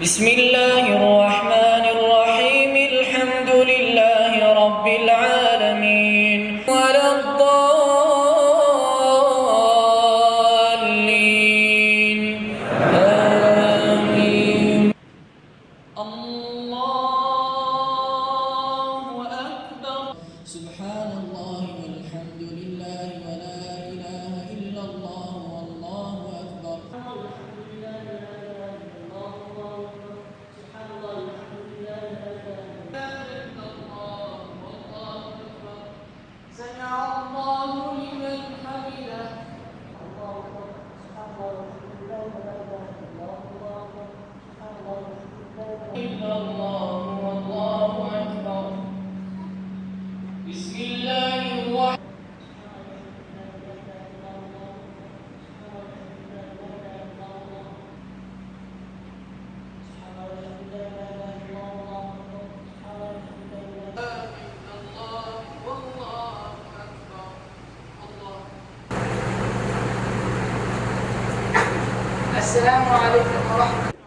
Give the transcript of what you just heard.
بسم الله الرحمن الرحيم الحمد لله رب العالمين ولا الضالين آمين الله أكبر سبحان الله والحمد لله ولا إله إلا الله والله أكبر سمع الله لمن حمده إلا الله والله أكبر بسم الله الرحمن السلام عليكم ورحمة الله.